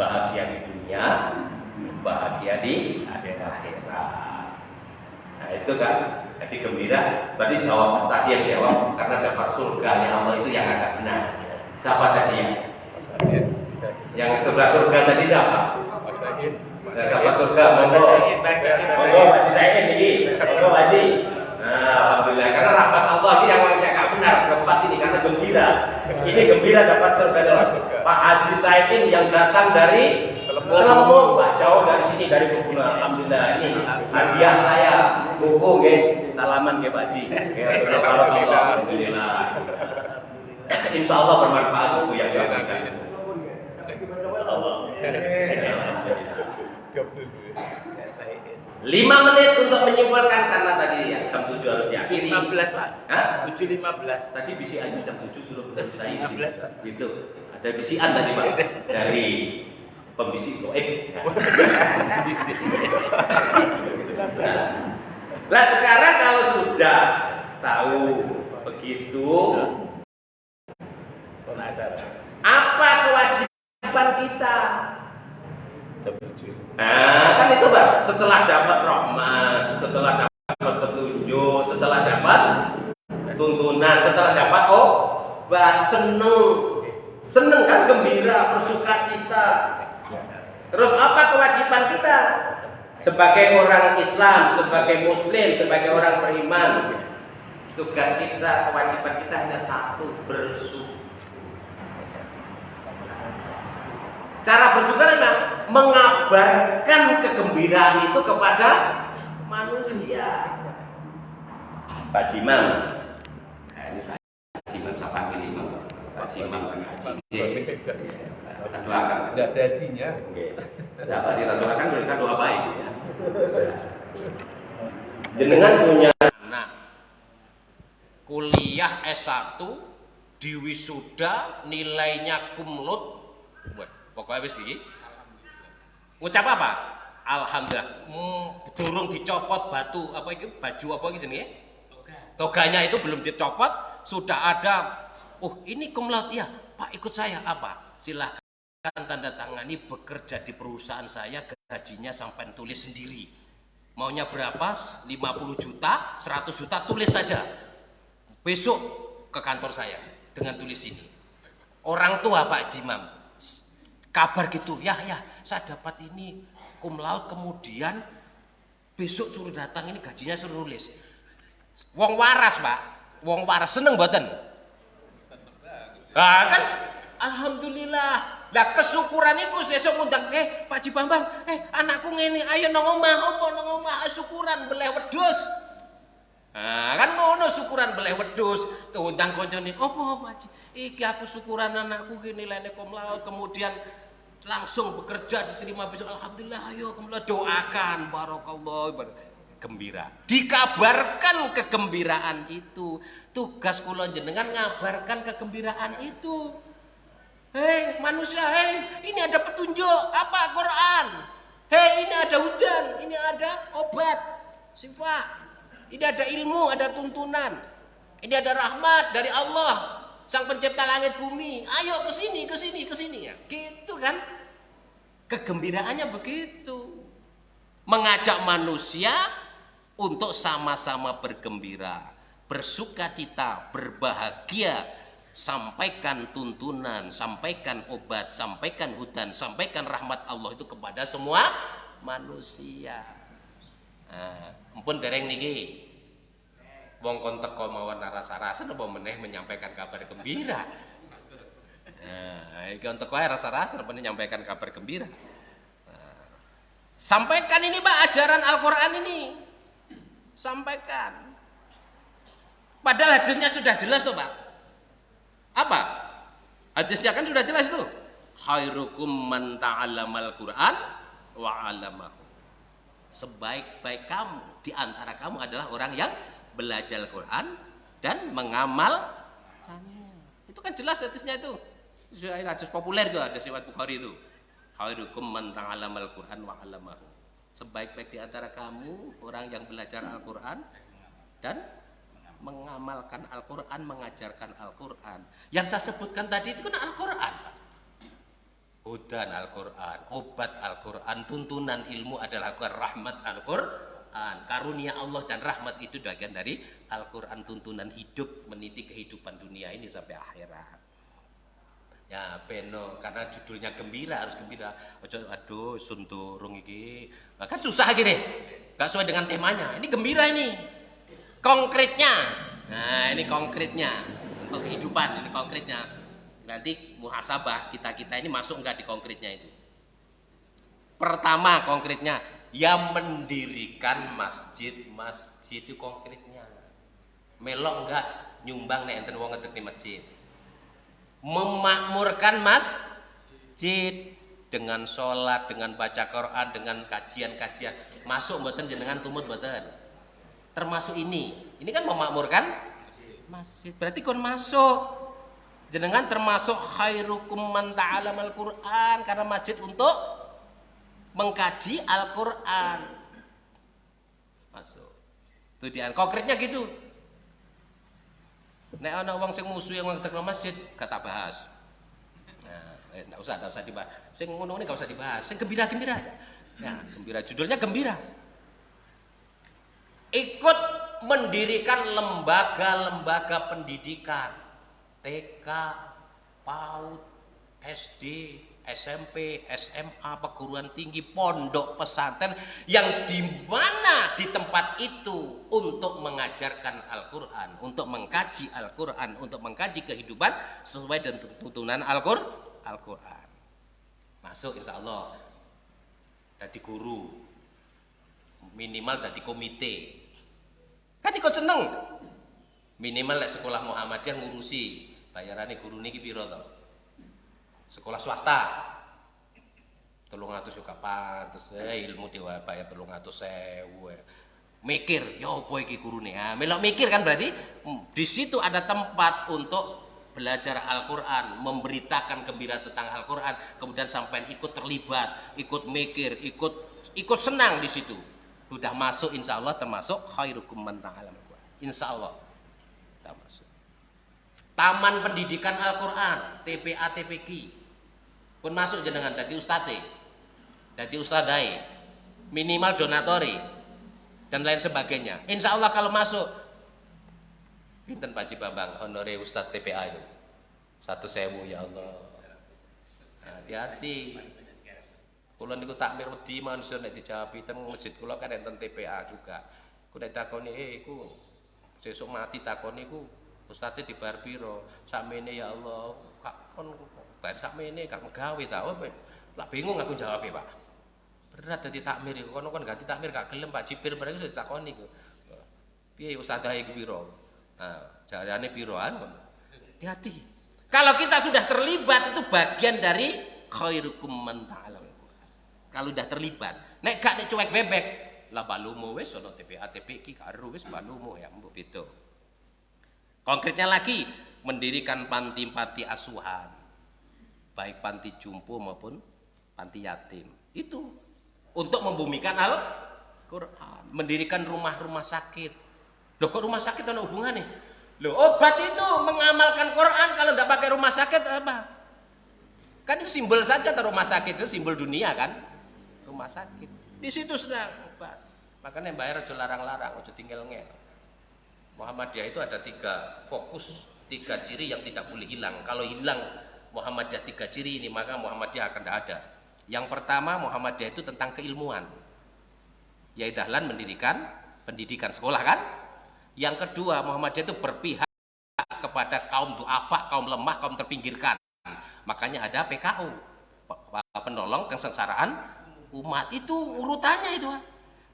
Bahagia di dunia, bahagia di akhirat. Nah itu kan, jadi gembira. Berarti jawab tadi yang jawab karena dapat surganya Allah itu yang agak benar. Siapa tadi ya? Yang sebelah surga tadi siapa? Siapa surga? Monggo Haji Said ini. Monggo Haji. Nah, alhamdulillah karena rahmat Allah ini yang agak benar tempat ini karena gembira. Ini gembira dapat surga. Pak Haji Said ini yang datang dari Kelembung, Pak, jauh dari sini, dari Bogor. Alhamdulillah ini hadiah saya. Buku nggih, salaman nggih Pak Haji. Alhamdulillah. Insyaallah bermanfaat buku yang saya berikan. Insyaallah. 5 menit untuk menyimpulkan karena tadi ya jam 7 harus diakhiri. 15 Pak. Hah? 7.15. Tadi bisian jam 7 suruh selesai. 15 Pak. Gitu. Ada bisian tadi Pak dari pembisik goib. Nah, sekarang kalau sudah tahu begitu, apa kewajiban kita? Nah, kan itu Pak, setelah dapat rahmat, setelah dapat petunjuk, setelah dapat tuntunan, setelah dapat obat, seneng kan, gembira, bersukacita. Terus apa kewajiban kita sebagai orang Islam, sebagai Muslim, sebagai orang beriman? Tugas kita, kewajiban kita hanya satu, bersyukur. Cara bersyukur memang mengabarkan kegembiraan itu kepada manusia. Pak Jimam, ini Pak Jimam saya panggil Imam. Pak Jimam, doakan. Tidak ada hajinya. Oke. Dapat kita doakan, berikan doa baik ya. Jenengan punya anak kuliah S1 di wisuda nilainya kumlot, pokoknya wis iki. Ngucap apa? Alhamdulillah. Durung dicopot batu apa iki, baju apa iki jenenge? Toganya itu belum dicopot, sudah ada. Oh, ini kumlot ya, Pak, ikut saya. Apa? Silahkan tanda tangani, bekerja di perusahaan saya, gajinya sampai tulis sendiri. Maunya berapa? 50 juta, 100 juta, tulis saja. Besok ke kantor saya dengan tulis ini. Orang tua Pak Jimam kabar gitu, ya saya dapat ini cum laude, kemudian besok suruh datang, ini gajinya suruh nulis. Wong waras Pak, wong waras seneng mboten? Nah, kan alhamdulillah. Lah kesyukuran iku sesuk ngundang, Pak Haji Bambang, anakku ngene, ayo nang omah, apa nang omah syukuran beleh wedhus. Nah, kan ngono syukuran beleh wedhus. Tuh undang koncone, apa Haji? Iki aku syukuran anakku ki nilainya cum laude, kemudian langsung bekerja diterima besok. Alhamdulillah, ayo kemudian doakan barakallah, gembira. Dikabarkan kegembiraan itu. Tugas kula jenengan ngabarkan kegembiraan itu. Hei manusia, ini ada petunjuk apa? Quran. Hei, ini ada hudan, ini ada obat syifa. Ini ada ilmu, ada tuntunan. Ini ada rahmat dari Allah, Sang Pencipta langit bumi. Ayo ke sini ya. Gitu kan? Kegembiraannya begitu. Mengajak manusia untuk sama-sama bergembira, bersukacita, berbahagia. Sampaikan tuntunan, sampaikan obat, sampaikan hudan, sampaikan rahmat Allah itu kepada semua manusia. Nah, ampun dereng niki. Wong kon teko mawon rasa-rasa napa meneh menyampaikan kabar gembira. Nah, iki kon teko rasa-rasa napa menyampaikan kabar gembira. Nah, sampaikan ini Pak, ajaran Al-Qur'an ini. Sampaikan. Padahal hadisnya sudah jelas tuh Pak. Apa? Hadisnya kan sudah jelas itu. Khairukum man ta'allamal Qur'an wa 'allamahu. Sebaik-baik kamu di antara kamu adalah orang yang belajar Al-Qur'an dan mengamalkannya. Itu kan jelas hadisnya itu. Hadis populer itu, hadis riwayat Bukhari itu. Khairukum man ta'allamal Qur'an wa 'allamahu. Sebaik-baik di antara kamu orang yang belajar Al-Qur'an dan mengamalkan Al-Quran, mengajarkan Al-Quran. Yang saya sebutkan tadi itu kan Al-Quran. Hudan Al-Quran, obat Al-Quran, tuntunan ilmu adalah rahmat Al-Quran. Karunia Allah dan rahmat itu bagian dari Al-Quran, tuntunan hidup, meniti kehidupan dunia ini sampai akhirat. Ya beno, karena judulnya gembira, harus gembira. Aduh sunturung iki, kan susah gini, gak sesuai dengan temanya. Ini gembira ini. Konkretnya, nah ini konkretnya untuk kehidupan, ini konkretnya. Nanti muhasabah kita ini masuk enggak di konkretnya itu. Pertama konkretnya, yang mendirikan masjid itu konkretnya. Melok enggak nyumbang nek enten wong ngedek di masjid. Memakmurkan masjid dengan sholat, dengan baca Quran, dengan kajian-kajian. Masuk mboten jenengan tumut mboten? Termasuk ini kan memakmurkan masjid. Berarti kon masuk. Jenengan termasuk khairukum man ta'allamal Qur'an, karena masjid untuk mengkaji Al-Qur'an. Masuk. Itu dia konkretnya gitu. Nek ana wong sing musuh yang ngedek masjid, kata bahas. Nah, enggak usah dibahas. Sing ngono ini enggak usah dibahas. Sing gembira-gembira aja. Nah, gembira, judulnya gembira. Ikut mendirikan lembaga-lembaga pendidikan TK, PAUD, SD, SMP, SMA, perguruan tinggi, pondok pesantren yang di mana di tempat itu untuk mengajarkan Al-Qur'an, untuk mengkaji Al-Qur'an, untuk mengkaji kehidupan sesuai dengan tuntunan Al-Qur'an. Masuk insya Allah jadi guru, minimal jadi komite. Kan ikut seneng. Minimal lek sekolah Muhammadiyah ngurusi bayarane guru niki piro to? Sekolah swasta 300 juga pantes, ilmu dewa bayar 300.000. Mikir, ya apa iki gurune? Nah, melok mikir kan berarti di situ ada tempat untuk belajar Al-Quran, memberitakan gembira tentang Al-Quran, kemudian sampai ikut terlibat, ikut mikir, ikut senang di situ. Sudah masuk insya Allah termasuk khairukum man ta'allama Al-Quran. Insya Allah kita masuk. Taman Pendidikan Al-Quran, TPA TPQ pun masuk jenengan dadi ustate, dadi ustadai, minimal donatori dan lain sebagainya. Insya Allah kalau masuk, pinten Pak Haji Bambang honore Ustadz TPA itu 1.000 ya Allah. Hati-hati. Kula niku takmir wedi manusia nek dijawabi ten masjid kula kan enten TPA juga. Ku nek takoni iku sesuk mati takoni iku Ustadz dibayar piro? Sakmene ya Allah. Kak kon bayar sakmene gak megawe ta. Lah bingung aku jawab Pak. Berat dadi takmir iku kono kon ganti takmir gak gelem Pak Jibir bareng iso ditakoni iku. Piye Ustadz iku piro? Nah, jarane piroan. Hati-hati. Kalau kita sudah terlibat itu bagian dari khairukum man ta'allama. Kalau udah terlibat, nek gak nek cuek bebek, lah balumu wis ono TPA TPQ karo wis balumu ya mbok beda. Konkretnya lagi, mendirikan panti-panti asuhan. Baik panti jompo maupun panti yatim. Itu untuk membumikan Al-Qur'an, mendirikan rumah-rumah sakit. Loh kok rumah sakit ada hubungannya? Loh obat itu mengamalkan Quran, kalau tidak pakai rumah sakit apa? Kan itu simbol saja rumah sakit itu simbol dunia kan? Rumah sakit. Di situ sudah obat. Makanya bayar aja larang-larang, aja tinggal ngel. Muhammadiyah itu ada 3 fokus, 3 ciri yang tidak boleh hilang. Kalau hilang Muhammadiyah 3 ciri ini, maka Muhammadiyah akan tidak ada. Yang pertama, Muhammadiyah itu tentang keilmuan. Ya dahlan mendirikan pendidikan sekolah kan? Yang kedua, Muhammadiyah itu berpihak kepada kaum du'afa, kaum lemah, kaum terpinggirkan. Makanya ada PKU, penolong kesengsaraan umat. Itu urutannya itu.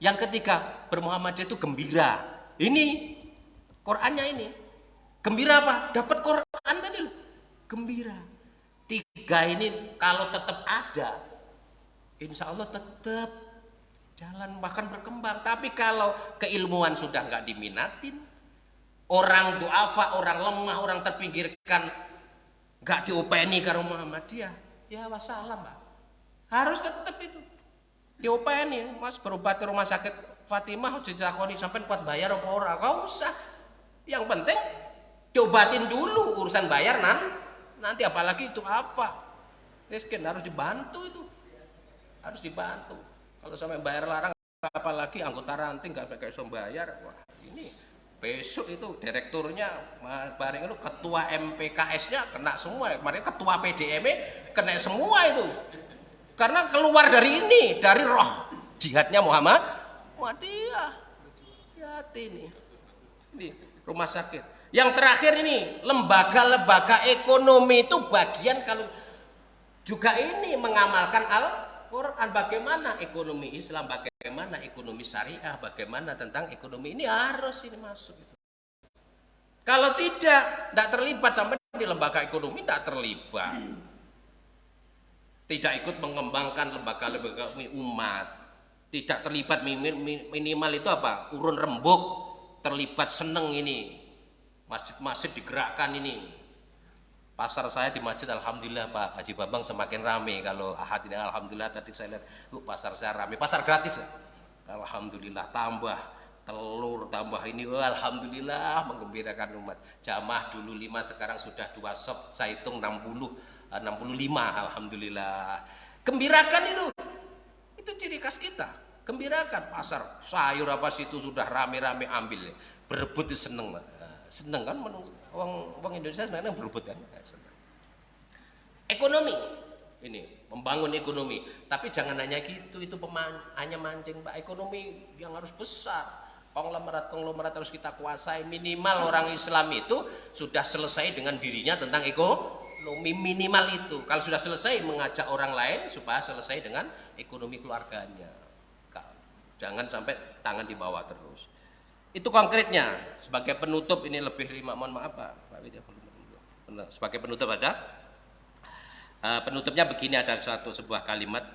Yang ketiga, bermuhammadiyah itu gembira. Ini Qurannya ini. Gembira apa? Dapat Quran tadi loh. Gembira. 3 ini kalau tetap ada, insya Allah tetap jalan bahkan berkembang. Tapi kalau keilmuan sudah nggak diminatin, orang du'afa, orang lemah, orang terpinggirkan nggak diopeni karo Muhammadiyah, ya wassalam Pak. Harus tetap itu diopeni. Mas berobat ke rumah sakit Fatimah ditakoni sampai kuat bayar apa ora? Kau usah. Yang penting diobatin dulu, urusan bayar nanti apalagi itu apa? Miskin harus dibantu itu. Harus dibantu. Kalau sampai bayar larang, apalagi anggota ranting nggak bisa bayar, wah ini besok itu direkturnya bareng itu ketua MPKS-nya kena semua, kemarin ketua PDM kena semua itu, karena keluar dari ini, dari roh jihadnya Muhammadiyah. Hati ini rumah sakit. Yang terakhir ini lembaga-lembaga ekonomi itu bagian kalau juga ini mengamalkan Quran, bagaimana ekonomi Islam, bagaimana ekonomi syariah, bagaimana tentang ekonomi ini harus ini masuk itu. Kalau tidak terlibat sampai di lembaga ekonomi tidak terlibat, tidak ikut mengembangkan lembaga-lembaga umat, tidak terlibat minimal itu apa? Urun rembuk, terlibat seneng ini, masjid-masjid digerakkan ini. Pasar saya di masjid alhamdulillah Pak Haji Bambang semakin rame. Kalau ahad ini alhamdulillah tadi saya lihat pasar saya rame, pasar gratis ya. Alhamdulillah, tambah telur, tambah ini, alhamdulillah menggembirakan umat. Jamaah dulu 5 sekarang sudah 2 shop, saya hitung 65 alhamdulillah. Gembirakan itu ciri khas kita. Gembirakan pasar sayur apa situ sudah rame-rame ambil, berebut seneng seneng kan orang Indonesia sebenarnya berebut kan. Ekonomi ini membangun ekonomi, tapi jangan hanya gitu, itu hanya mancing Pak. Ekonomi yang harus besar, konglomerat harus kita kuasai. Minimal orang Islam itu sudah selesai dengan dirinya tentang ekonomi, minimal itu. Kalau sudah selesai mengajak orang lain supaya selesai dengan ekonomi keluarganya. Jangan sampai tangan di bawah terus. Itu konkretnya. Sebagai penutup ini lebih 5, mohon maaf Pak Widya. Sebagai penutup ada penutupnya begini, ada sebuah kalimat,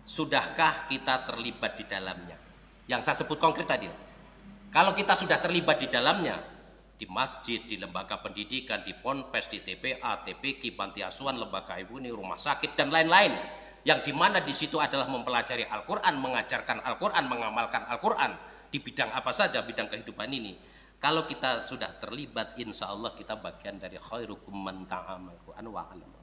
sudahkah kita terlibat di dalamnya? Yang saya sebut konkret tadi, Kalau kita sudah terlibat di dalamnya, di masjid, di lembaga pendidikan, di ponpes, di TPA, TPQ, panti asuhan, lembaga ibu ini, rumah sakit dan lain-lain, yang dimana di situ adalah mempelajari Al-Quran, mengajarkan Al-Quran, mengamalkan Al-Quran di bidang apa saja, bidang kehidupan ini. Kalau kita sudah terlibat, insya Allah kita bagian dari khairukum man ta'amal Quran wa alama.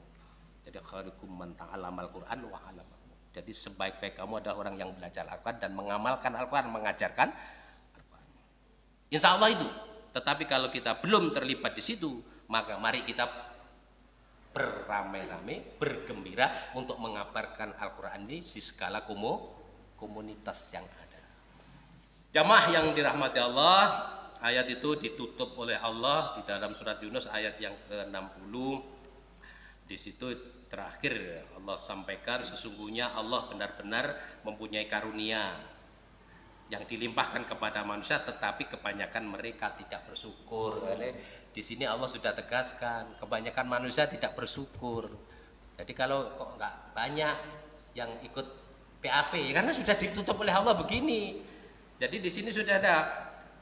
Jadi khairukum man ta'alamal Quran wa alama. Jadi sebaik-baik kamu adalah orang yang belajar Al-Quran dan mengamalkan Al-Quran, mengajarkan Al-Quran. Insya Allah itu. Tetapi kalau kita belum terlibat di situ, maka mari kita beramai-ramai, bergembira untuk mengabarkan Al-Quran ini di segala komunitas yang ada. Jamaah yang dirahmati Allah, ayat itu ditutup oleh Allah di dalam surat Yunus ayat yang ke-60. Di situ terakhir Allah sampaikan sesungguhnya Allah benar-benar mempunyai karunia yang dilimpahkan kepada manusia, tetapi kebanyakan mereka tidak bersyukur. Di sini Allah sudah tegaskan, kebanyakan manusia tidak bersyukur. Jadi kalau kok nggak banyak yang ikut PAP, karena sudah ditutup oleh Allah begini. Jadi di sini sudah ada.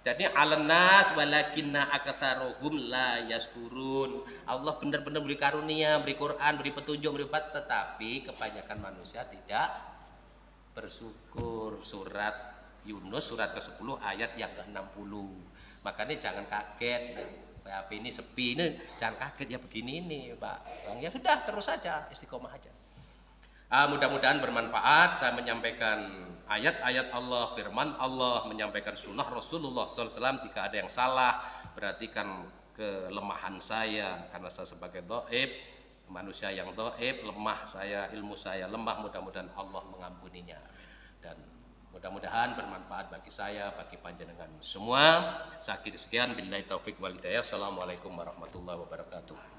Jadi alannas walakinna aksaruhum la yaskurun. Allah benar-benar beri karunia, beri Quran, beri petunjuk, beri obat, tetapi kebanyakan manusia tidak bersyukur. Surat Yunus surat ke-10 ayat yang ke-60. Makanya jangan kaget, PAP ini sepi ini, jangan kaget ya begini ini, Pak. Ya sudah terus saja, istiqomah aja. Mudah-mudahan bermanfaat. Saya menyampaikan ayat-ayat Allah, firman Allah, menyampaikan sunnah Rasulullah SAW. Jika ada yang salah, berarti kan kelemahan saya, karena saya sebagai dhaif, manusia yang dhaif, lemah saya, ilmu saya lemah. Mudah-mudahan Allah mengampuninya, dan mudah-mudahan bermanfaat bagi saya, bagi panjenengan semua. Saya akhiri sekian, billahi taufik wal hidayah. Assalamualaikum warahmatullahi wabarakatuh.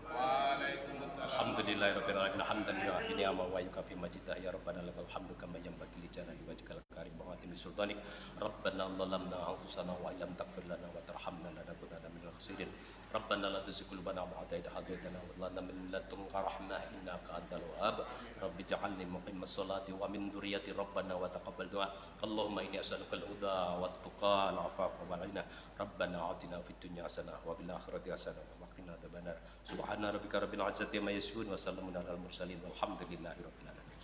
Alhamdulillahirabbil alamin, hamdan yu'affi ni'ama wa yukafi majidah, ya rabbana lakal hamdu kama yanbaghi li jalali wajhikal karim wa atimi sultanik. Rabbana zalamna anfusana wa illam taghfir lana wa tarhamna lanakunanna minal khasirin. Rabbana la tuzigh qulubana ba'da idh hadaytana wa hab lana min ladunka rahmah innaka antal wahhab. Rabbi ij'alni muqimas sholati wa min dzurriyyati rabbana wa taqabbal du'a. Allahumma inni as'aluka al-huda wat tuqa wal 'afafa wal 'afwa. Rabbana atina fid dunya hasanah wa fil akhirati hasanah wa qina adzabannar. Subhana rabbika rabbil izzati amma yasifun wa salamun alal mursalin walhamdulillahi rabbil alamin.